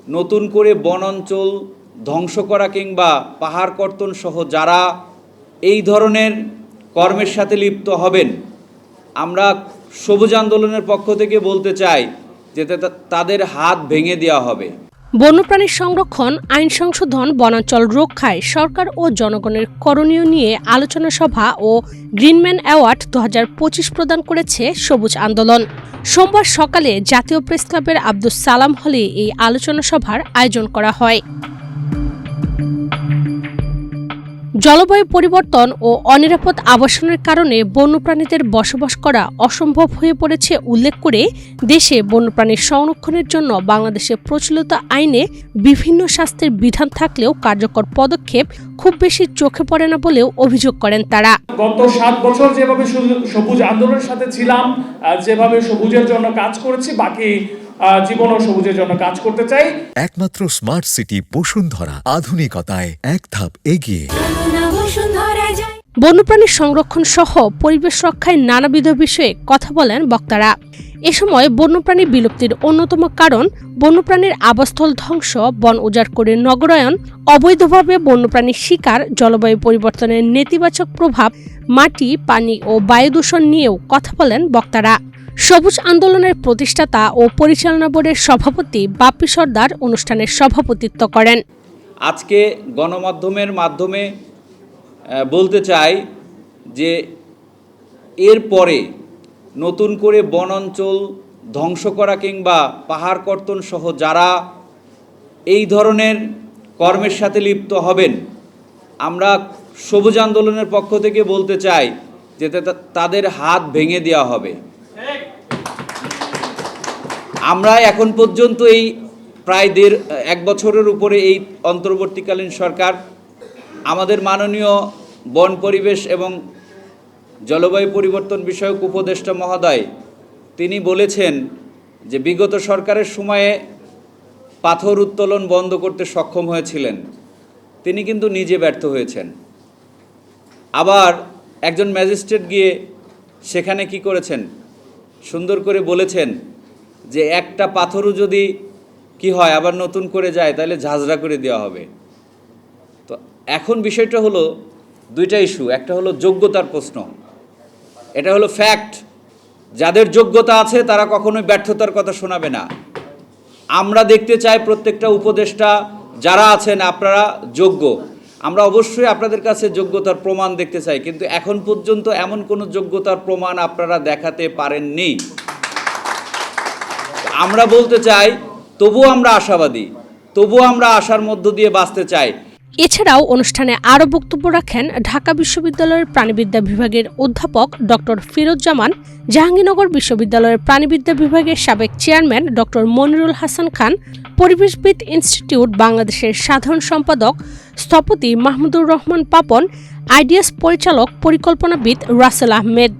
নতুন করে বনাঞ্চল ধ্বংস করা কিংবা পাহাড় কর্তন সহ যারা এই ধরনের কর্মের সাথে লিপ্ত হবেন, আমরা সবুজ আন্দোলনের পক্ষ থেকে বলতে চাই যে তাদের হাত ভেঙে দেওয়া হবে। বন্যপ্রাণী সংরক্ষণ, আইন সংশোধন, বনাঞ্চল রক্ষায় সরকার ও জনগণের করণীয় নিয়ে আলোচনা সভা ও গ্রিনম্যান অ্যাওয়ার্ড 2025 প্রদান করেছে সবুজ আন্দোলন। সোমবার সকালে জাতীয় প্রেসক্লাবের আব্দুস সালাম হলে এই আলোচনা সভার আয়োজন করা হয়। জলবায়ু পরিবর্তন ও অনিরাপদ আবাসনের কারণে বন্যপ্রাণীদের বসবাস করা অসম্ভব হয়ে পড়েছে উল্লেখ করে দেশে বন্যপ্রাণীর সংরক্ষণের জন্য বাংলাদেশে প্রচলিত আইনে বিভিন্ন শাস্তির বিধান থাকলেও কার্যকর পদক্ষেপ খুব বেশি চোখে পড়ে না বলেও অভিযোগ করেন তারা। গত 7 বছর যেভাবে সবুজ আন্দোলনের সাথে ছিলাম, যেভাবে সবুজের জন্য কাজ করেছি, বাকি জীবনও সবুজের জন্য কাজ করতে চাই। একমাত্র স্মার্ট সিটি বসুন্ধরা, আধুনিকতায় এক ধাপ এগিয়ে। বন্যপ্রাণী সংরক্ষণ সহ পরিবেশ রক্ষায় নানাবিধ বিষয়ে কথা বলেন বক্তারা। এ সময় বন্যপ্রাণী বিলুপ্তির অন্যতম কারণ বন্যপ্রাণীর আবাসস্থল ধ্বংস, বন উজাড় করে নগরায়ন, অবৈধভাবে বন্যপ্রাণী শিকার, জলবায়ু পরিবর্তনের নেতিবাচক প্রভাব, মাটি, পানি ও বায়ু দূষণ নিয়েও কথা বলেন বক্তারা। সবুজ আন্দোলনের প্রতিষ্ঠাতা ও পরিচালনা বোর্ডের সভাপতি বাপ্পি সর্দার অনুষ্ঠানের সভাপতিত্ব করেন। আজকে গণমাধ্যমের মাধ্যমে বলতে চাই যে এরপরে নতুন করে বনাঞ্চল ধ্বংস করা কিংবা পাহাড় কর্তন সহ যারা এই ধরনের কর্মের সাথে লিপ্ত হবেন, আমরা সবুজ আন্দোলনের পক্ষ থেকে বলতে চাই যে তাদের হাত ভেঙে দেওয়া হবে। আমরা এখন পর্যন্ত এই প্রায় 1 বছরের উপরে এই অন্তর্বর্তীকালীন সরকার, আমাদের মাননীয় বন, পরিবেশ এবং জলবায়ু পরিবর্তন বিষয়ক উপদেষ্টা মহোদয়, তিনি বলেছেন যে বিগত সরকারের সময়ে পাথর উত্তোলন বন্ধ করতে সক্ষম হয়েছিলেন, তিনি কিন্তু নিজে ব্যর্থ হয়েছেন। আবার একজন ম্যাজিস্ট্রেট গিয়ে সেখানে কি করেছেন, সুন্দর করে বলেছেন যে একটা পাথরও যদি কি হয় আবার নতুন করে যায় তাহলে ঝাঁঝরা করে দেওয়া হবে। তো এখন বিষয়টা হলো দুইটা ইস্যু, একটা হলো যোগ্যতার প্রশ্ন, এটা হলো ফ্যাক্ট। যাদের যোগ্যতা আছে তারা কখনোই ব্যর্থতার কথা শোনাবে না। আমরা দেখতে চাই প্রত্যেকটা উপদেষ্টা যারা আছেন আপনারা যোগ্য, আমরা অবশ্যই আপনাদের কাছে যোগ্যতার প্রমাণ দেখতে চাই, কিন্তু এখন পর্যন্ত এমন কোনো যোগ্যতার প্রমাণ আপনারা দেখাতে পারেননি। আমরা বলতে চাই তবুও আমরা আশাবাদী, তবুও আমরা আশার মধ্য দিয়ে বাঁচতে চাই। এছাড়াও অনুষ্ঠানে আরও বক্তব্য রাখেন ঢাকা বিশ্ববিদ্যালয়ের প্রাণিবিদ্যা বিভাগের অধ্যাপক ডক্টর ফিরোজ জামান, জাহাঙ্গীরনগর বিশ্ববিদ্যালয়ের প্রাণিবিদ্যা বিভাগের সাবেক chairman doctor Monirul Hasan Khan, পরিবেশবিদ institute বাংলাদেশের সাধারণ সম্পাদক স্থপতি মাহমুদুর রহমান পাপন, আইডিয়াস পরিচালক পরিকল্পনাবিদ রাসেল আহমেদ।